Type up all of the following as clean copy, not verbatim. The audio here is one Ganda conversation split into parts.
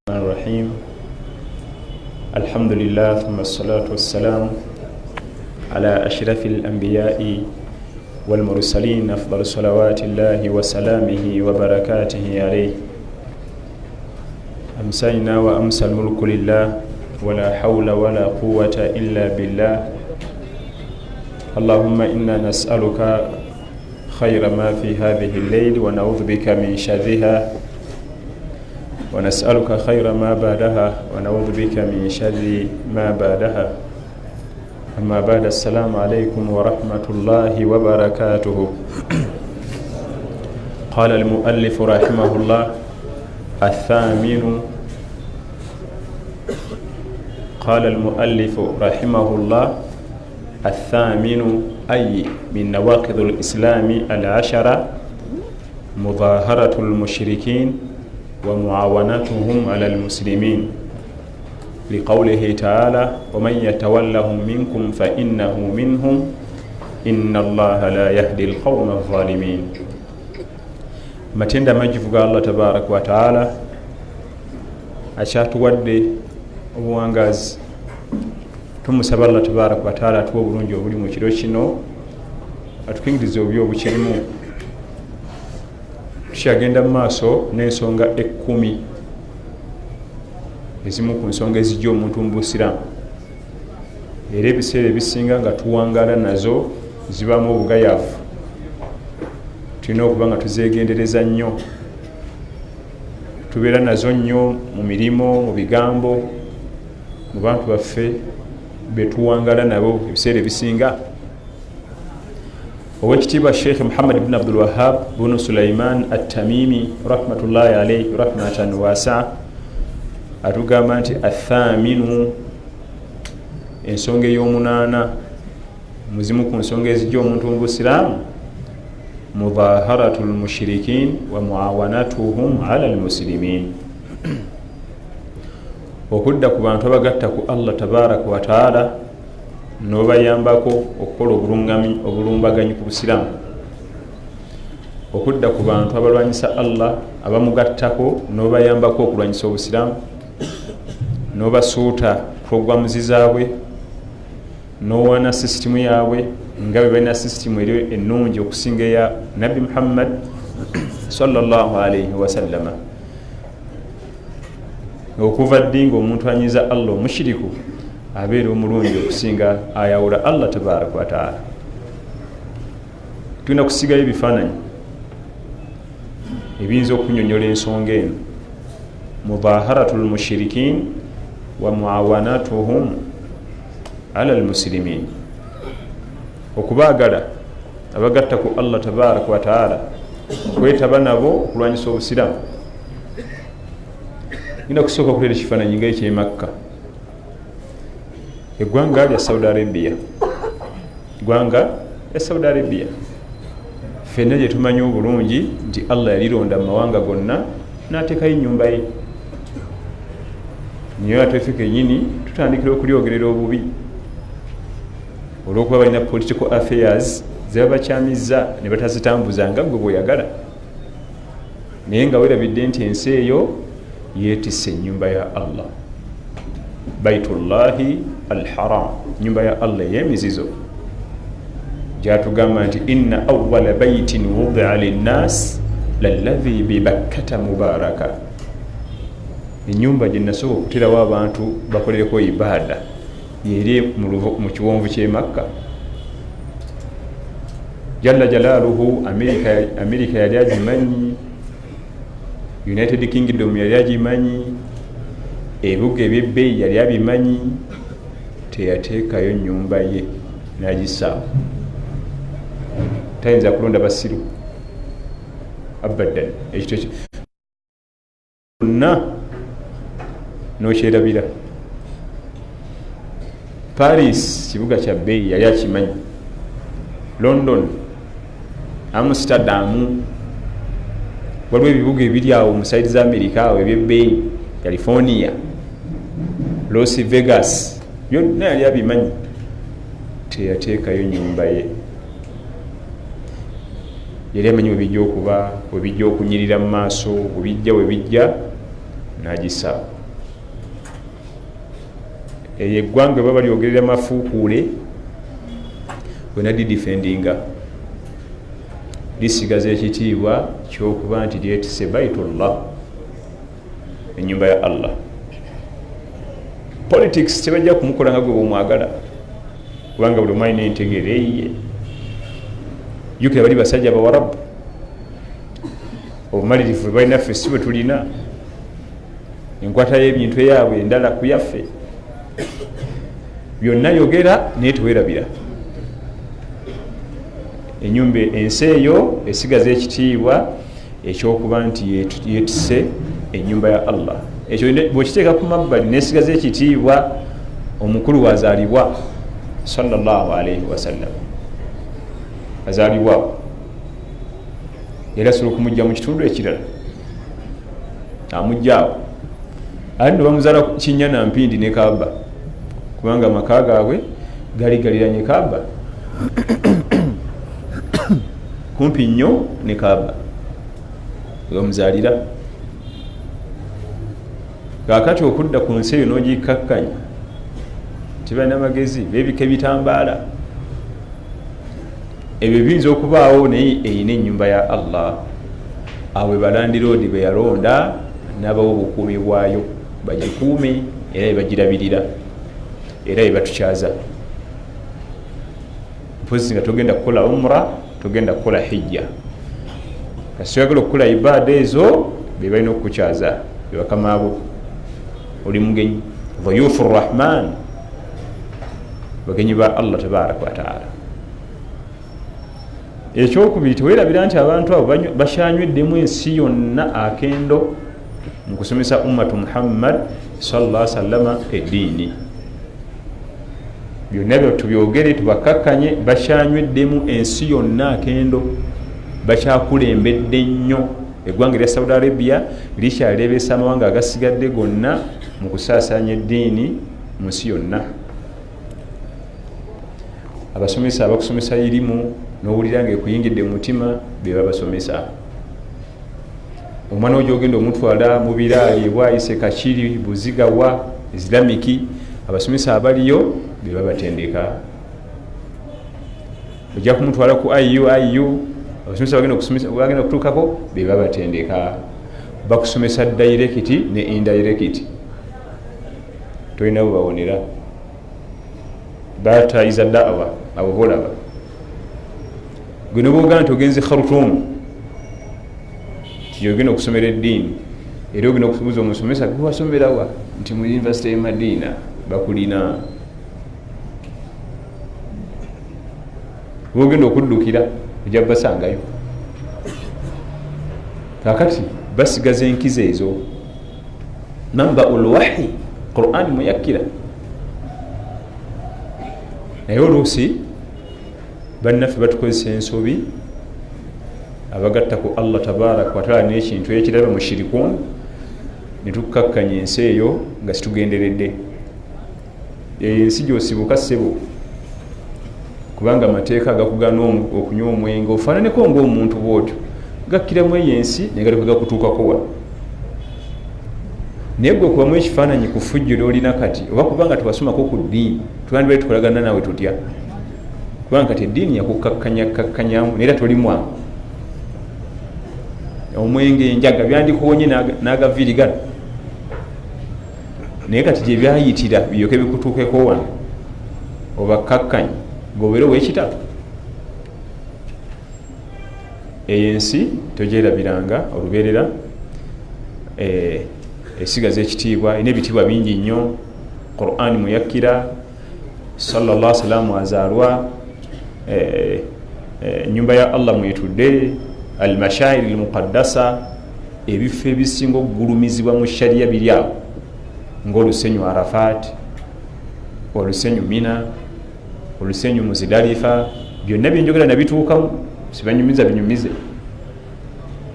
الرحيم الحمد لله ثم الصلاة والسلام على أشرف الأنبياء والمرسلين أفضل صلوات الله وسلامه وبركاته عليه. أمسينا وأمسى الملك لله ولا حول ولا قوة إلا بالله. اللهم إنا نسألك خير ما في هذه الليل ونعوذ بك من شرها ونسألك خير ما بعدها ونعوذ بك من شر ما بعدها. أما بعد، السلام عليكم ورحمة الله وبركاته. قال المؤلف رحمه الله الثامن أي من نواقض الإسلام العشرة مظاهرة المشركين ومعاونتهم على المسلمين، لقوله تعالى: ومن يتولهم منكم فإنه منهم إن الله لا يهدي القوم الظالمين. matenda majivuga Allah tabaraka wa taala akyatuwadde obuwangazi. Tumusaba Allah tabaraka wa taala atuwa obulungi obuli mu kiro kino, atukingirize obubi obukirimu. Tukyagenda mu maaso n'ensonga 10 ezimu ku nsonga ezijja omuntu mu busiraamu, era ebiseera ebisinga nga tuwangaala nazo zibamu obugayaavu. Tulina okuba nga tuzeegendereza nnyo, tubeera nazo nnyo mu mirimu, mu bigambo, mu bantu baffe betuwangaala nabo ebiseera ebisinga. Owekitiibwa Sheikh Muhammad ibn Abdul Wahhab ibn Sulaiman at-Tamimi rahmatullahi alayhi rahmatan wasi'a atugamba nti athaminu, ensonga ey'omunaana muzimu ku nsonga ezijja omuntu mu busiraamu, mudaharatul mushrikin wa muawanatuhum ala almuslimin, okudda ku bantu abagatta ku Allah tabaraka wa taala n'obayambako okukola obulumbaganyi ku busiraamu, okudda ku bantu abalwanyisa Allah abamugattako n'obayambako okulwanyisa obusiraamu, n'obasuuta programuzi zaabwe, n'owaana sisitimu yaabwe nga bwe balina sisitimu eri ennungi okusinga eya Nabbi Muhammad sallallahu alayhi wasallama. Okuva ddi ng'omuntu anyiza Allah omushiriku abeera omulungi okusinga ayawula Allah tabaraka wa taala. Tulina kusigayo ebifaananyi ebiyinza okunyonyola ensonga eno, mudaharatul mushrikin wa muawanatuhum ala almuslimin, okubaagala abagatta ku Allah tabaraka wa taala, okwetaba nabo okulwanyisa obusiraamu. Nina kusooka kuleeta ekifaananyi nga eky'e Makka, eggwanga lya Saudi Arabia. Ffenna gye tumanyi obulungi nti Allah yalironda mu mawanga gonna n'ateekayo ennyumba ye. Niyo atwefe kennyini tutandikira okulyogerera obubi olw'okuba balina political affairs zebabakyamizza ne batazitambuza nga gwe bw'oyagala, naye nga weerabidde nti ensi eyo yeetisse ennyumba ya Allah, baitullahi alharam, nyumba ya Allah ey'emizizo, gyatugamba nti inna awwala baitin wudia linnas lalladhi bibakkata mubaraka, ennyumba gye nasobola okuterawo abantu bakolereko ibaada yeri mu kiwonvu ky'e Makka. Jalla jalaaluhu, Amerika yali agimanyi, United Kingdom yali agimanyi, ebibuga ebyebbeeyi yali abimanyi, teyateekayo nnyumba ye n'agisaawa. Tayinza kulonda basiru abadan, ekito kyonna n'okyerabira. Paris kibuga kya bbeeyi yali akimanyi, London, Amsterdam, waliwo ebibuga ebiri awo mu saidi za Amerika awo ebyebbeeyi, California, Las Vegas, byonna yali abimanyi, teyateekayo nnyumba ye. Yali amanyi we bijja okuba, we bijja okunyirira mu maaso, we bijja n'agissa eyo eggwanga baba lyogerera mafuukuule wena didifendinga lisigaza ekitiibwa kyokuba nti lyetise baitullah ennyumba ya Allah. Politics tebajja kumukola nga gwe bwomwagala kubanga buli omwalina entegere eyiye jukira bali basajja bawarabu obumalirivu balinaffe si bwe tulina enkwata y'ebintu eyaabwe endala ku yaffe byonna yogera naye tewerabira. Ennyumba ensi eyo esigaza ekitiibwa ekyokuba nti yetise ennyumba ya Allah. Ekyo bwekiteeka ku mabbali nesigaza ekitiibwa omukulu wazaalibwa sallallahu alaihi wasallam azaalibwawo era asobola okumujja mu kitundu ekirala amujjaawo ali no bamuzaala kinyana mpindi ne Kaaba kubanga amaka gaabwe gali galiranye Kaaba kumpi nnyo ne Kaaba bamuzaalira. Kaakati okudda ku nsi eyo n'ogikakkanya tibalina magezi beebika ebitambaala ebyo biyinza okubaawo naye eyina ennyumba ya Allah awe balandiroodi be yalonda n'abawo obukuumi bwayo bagikuume era ebagirabirira era ebatukyaza mpozi nga togenda kukola umra togenda kukola hijja kasi oyagala okukola ibaada ezo be balina okukukyaza bebakamaabo oli mugenyi dhuyufu rrahman bagenyi ba Allah tabaraka wataala. Ekyokubiri tewerabira nti abantu abo bakyanyweddemu ensi yonna akendo mu kusomesa ummatu Muhammad sallallahu alaihi wasallama eddiini. Byonna byo tubyogere tubakakkanye bakyanyweddemu ensi yonna akendo bakyakulembedde nnyo. Eggwanga lya Saudi Arabia likyalebeesa amawanga agasigadde gonna mu kusaasaanya eddiini mu nsi yonna. Abasomesa abakusomesa irimu n'owulira ng'ekuyingidde mu mutima be babasomesa. Omwana ojo ogenda omutwala mu biraali bwayise Kakiri Buzigawa Islamiki abasomesa abaliyo be babatendeka. Ojja kumutwala ku IU abasomesa bagenda kutuukako be babatendeka. Bakusomesa direct ne indirect tolina bubawonera batayiza da'wa abo bolaba gwe noboogana nti ogenze Khartoum tiyogenda okusomera eddiini era ogenda okubuuza omusomesa gwe wasomerawa nti mu University e Madina bakulina bwogenda okuddukira ojja basangayo. Kakati basigaza enkiza ezo namba ulwahi Qur'an muyakkira naye oluusi bannaffe batukozesa ensobi abagatta ku Allah tabaraka wataala n'ekintu ekiraba mushirikun ne tukkakkanya ensi eyo nga situgenderedde. Ensi gyosibuka ssebo kubanga amateeka agakugana okunywa omwenge ofaananeko ng'omuntu bw'otyo gakkiramu eyo ensi negatuka gakutuukako wa naye gwe kubamu ekifaananyi ku ffujjo lyolina kati oba kubanga tewasomako ku ddiini twandibale tukolagana naawe tutya kubanga kati eddiini yakukkakkanyamu naera tolimwamu omwenge enjaga byandikuwonye n'agaviiri gano naye kati gye byayitira byoke bikutuukeko wano obakkakkanye ng'obeera ow'ekitalo. Eyo ensi togyerabiranga olubeerera esigaza ekitiibwa ina ebitiibwa bingi nnyo. Qur'an muyakkira sallallahu alaihi wasallam azaalwa nyumba ya Allah mwetudde almashairi almuqaddasa ebifo ebisinga okugulumizibwa mu sharia biri awo ng'olusenyu Arafat olusenyu Mina olusenyu Muzdalifa byonna byenjogera nabituukamu sibanyumiza binyumize.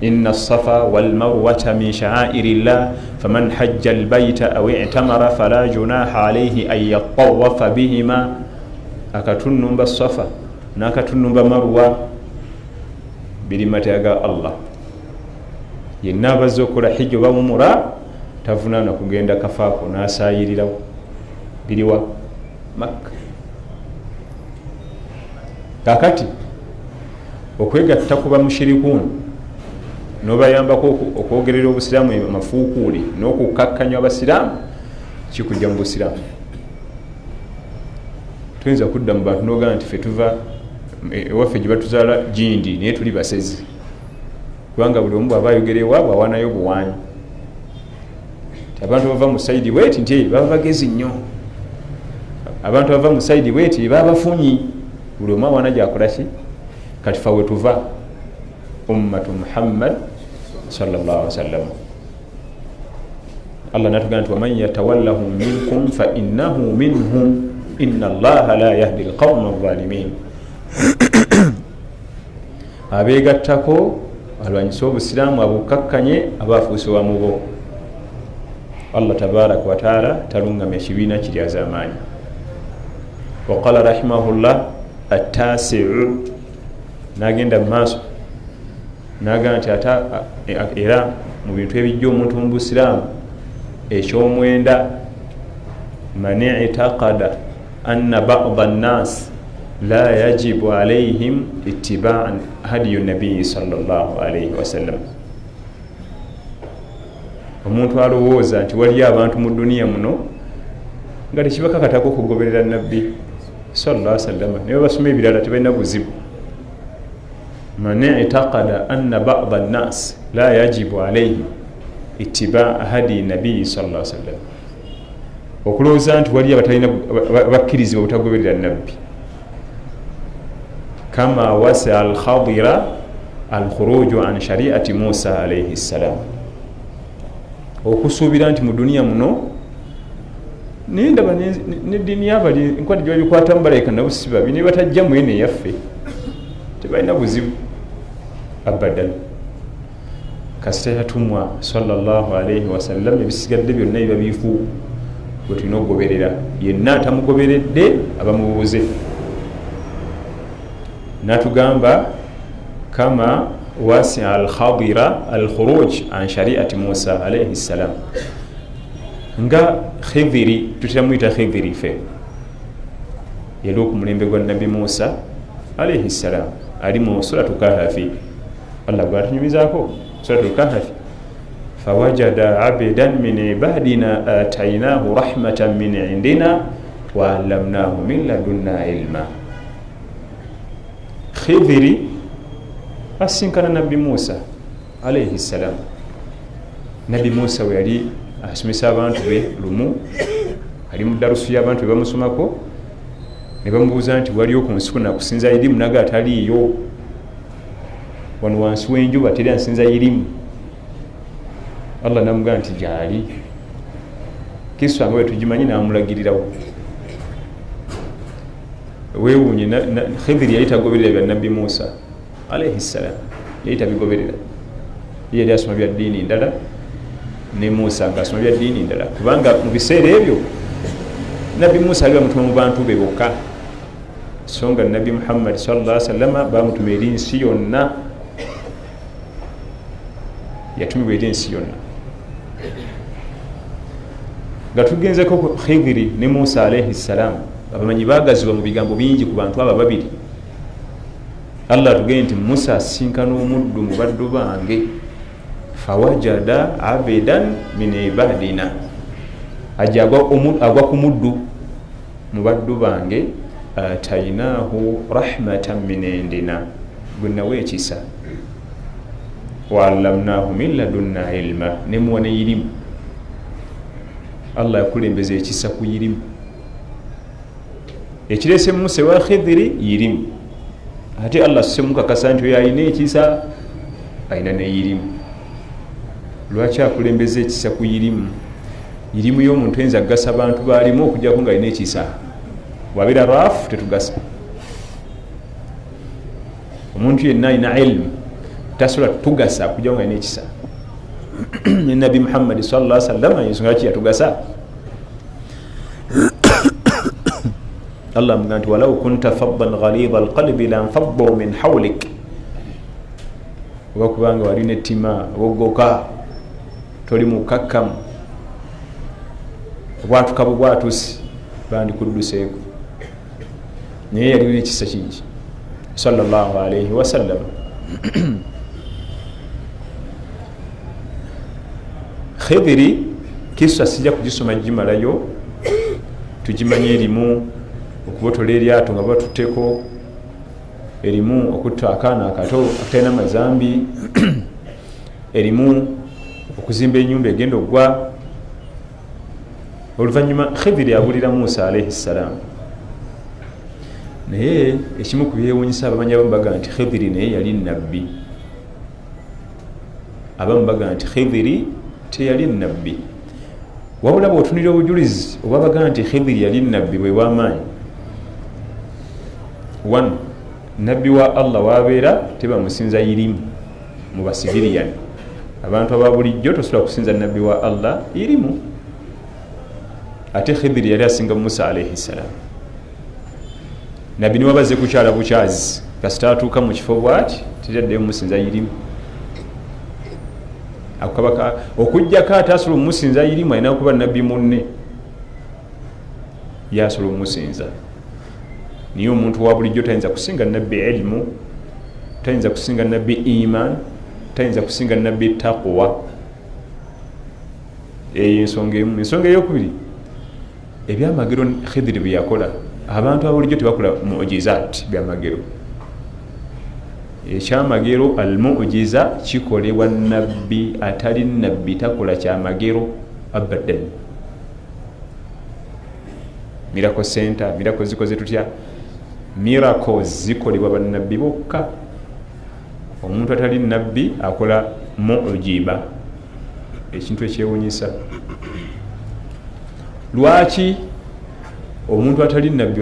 Inna as-safa wal marwata min sha'airillah faman hajja al-bayta aw i'tamara fala junaha alayhi an yatawafa bihima. Akatunumba safa n'akatunumba marwa biri mateeka ga Allah yenna abazze okola hijja oba umura tavunaana kugenda kafaako n'asaayirirawo biriwa Makka. Kakati okwegatta ku bamushirikuun n'obayambako okwogerera obusiraamu amafuukuuli n'okukakkanya abasiraamu kikujja mu busiraamu. Tuyinza kudda mu bantu n'ogamba nti ffe tuva ewaffe gye batuzaala Gindi naye tuli basezi, kubanga buli omu bw'aba ayogera ewaabwe awaanayo buwaanyi. Abantu bava mu saidi bweti nti baba bagezi nnyo, abantu bava mu saidi bweti baba bafunyi, buli omu awaana gyakolaki. Kati fa we tuva ummatu Muhammad sallallahu alaihi wasallam. Allah natugamba nti waman yatawallahu minkum fa innahu minhum inna allaha la yahdi alqawma adh-dhalimin. Abeegattako alwanyisa obusiraamu abukakkanye abafuuse wamu bo. Allah tabaraka wa taala talungamya ekibiina kiri az'amaanyi. Waqala rahimahullah at-tasi'u, n'agenda mu maaso n'agamba nti era mu bintu ebijja omuntu mu busiraamu ekyomwenda, man i'taqada anna ba'da an-nas la yajibu alayhim ittiba'an hadiyu nabiyyi sallallahu alayhi wasallam. Omuntu alowooza nti waliyo abantu mu duniya muno nga tekibakakatako okugoberera nabbi sallallahu alayhi wasallam, naye basoma ebirala tebalina buzibu. Man i'taqada anna ba'da an-nas la yajibu alayhim ittiba'a hadiyi nabiyyi sallallahu alayhi wasallam, okulowooza nti waliyo abatalina bakkirizibwa obutagoberera nabbi. Kama wasa al-khadira al-khuruju an shari'ati Musa alayhi salam, okusuubira nti mu duniya muno nindaba n'eddiini y'abali enkwata gye babikwata mu balayika nabo si babi, ne batajja mu eno eyaffe tebalina buzibu abadan. Kasita yatumwa sallallahu alayhi wasallam, ebisigadde byonna biba bifu bwe tulina okugoberera. Yenna atamugoberedde abamubuuze. Natugamba kama wasi al-khadira al-khuruj an shari'ati Musa alayhi salam, nga Khidiri tutamuyita Khidiri fe yali okumulembe gwa Nabi Musa alayhi salam, ali mu suratu Kahfi. Allah gwatunyumizaako suratu Kahfi, fawajada abidan min ibadina atainahu rahmatan min indina wa allamnahu min ladunna ilma. Khidiri asinkana Nabi Musa alayhi salam. Nabi Musa we yali asomesa abantu be lumu, ali mu darusu y'abantu be bamusomako, ne bamubuuza nti waliyo ku nsi kuno akusinza irimu? Naga ataliiyo, wano wansi w'enjuba teri ansinza irimu. Allah namugamba nti gyali kiswa nga bwe tugimanyi, n'amulagirirawo. Weewuunye Khidiri yali tagoberera bya Nabi Musa alayhi salam, yali tabigoberera. Ye yali asoma bya ddiini ndala, ne Musa ng'asoma bya ddiini ndala, kubanga mu biseera ebyo Nabi Musa ali bamutuma mu bantu be bokka, so nga Nabi Muhammad sallallahu alaihi wasallam bamutuma eri nsi yonna, yatumibwa eri nsi yonna. Nga tugenzeko ku Khidiri ne Musa alayhi salam, abamanyi baagazibwa mu bigambo bingi ku bantu abo babiri. Allah atugambye nti Musa asinkana omuddu mu baddu bange, fawajada abidan min ibadina, ajja agwa ku muddu mu baddu bange, atainahu rahmatan min indina, gwe nawa ekisa, wa allamnahu min ladunna ilma, ne muwa ne irimu. Allah yakulembeza ekisa ku irimu. Ekirese Musa wa Khidiri irimu, ate Allah semukakasa nti oyo alina ekisa, alina ne irimu. Lwaki akulembeza ekisa ku irimu? Irimu y'omuntu enza gasa abantu baalimu okujjako nga alina ekisa. Wabira raafu tetugasa. Omuntu yenna alina ilmu tasobola tugasa okujjako nga alina ekisa. Ne Nabi Muhammad sallallahu alaihi wasallam ensonga ki yatugasa? Allah amugamba nti walau kunta faddan ghalidha alqalbi lanfaddu min hawlik, oba kubanga walina ettima woggoka, toli mukakkamu, obwatuka bwatusi bandikudduseeko naye yaliwo ekisa kingi sallallahu alaihi wasallam. Khidiri kisa sijja kugisoma gimalayo, tugimanye erimu okubotola eryato nga batutteko, erimu okutta akaana akato akatalina mazambi, erimu okuzimba enyumba egenda okugwa. Oluvannyuma Khidiri abulira Musa alaihi salam, naye ekimu ku byewuunyisa abamanyi abamu baga nti Khidiri naye yali nabbi, abamu baga nti Khidiri teyali nabbi. Wabula bw'otunira obujulizi oba baga nti Khidiri yali nabbi bwe bw'amaanyi. One, nabbi wa Allah wabeera tebamusinza irimu mu basiviliani. Abantu aba bulijjo tosobola kusinza nabbi wa Allah irimu. Ate Khidiri yali asinga Musa alaihi salam. Nabbi niwe abaze kukyala bukyazi kasita atuuka mu kifo bw'ati tetaddeyo musinza irimu. Akabaka okujjako ate asobola omusinza irimu alina okuba nabbi munne yasobola omusinza. Niye omuntu wa bulijjo tayinza kusinga nabbi ilmu, tayinza kusinga nabbi iman, tayinza kusinga nabbi taqwa. Eyo ensonga emu. Ensonga eyokubiri, ebyamagero Khidiri bye yakola abantu abulijjo tebakola mu'jizat byamagero. Ekyamagero al-mu'jiza kikolebwa nabbi, atali nabbi takola kyamagero abadan. Miracle center, miracle zikoze tutya? Miracles zikolebwa bannabbi bokka. Omuntu atali nabbi akola mu'jiba, ekintu ekyewuunyisa. Lwaki omuntu atali nabbi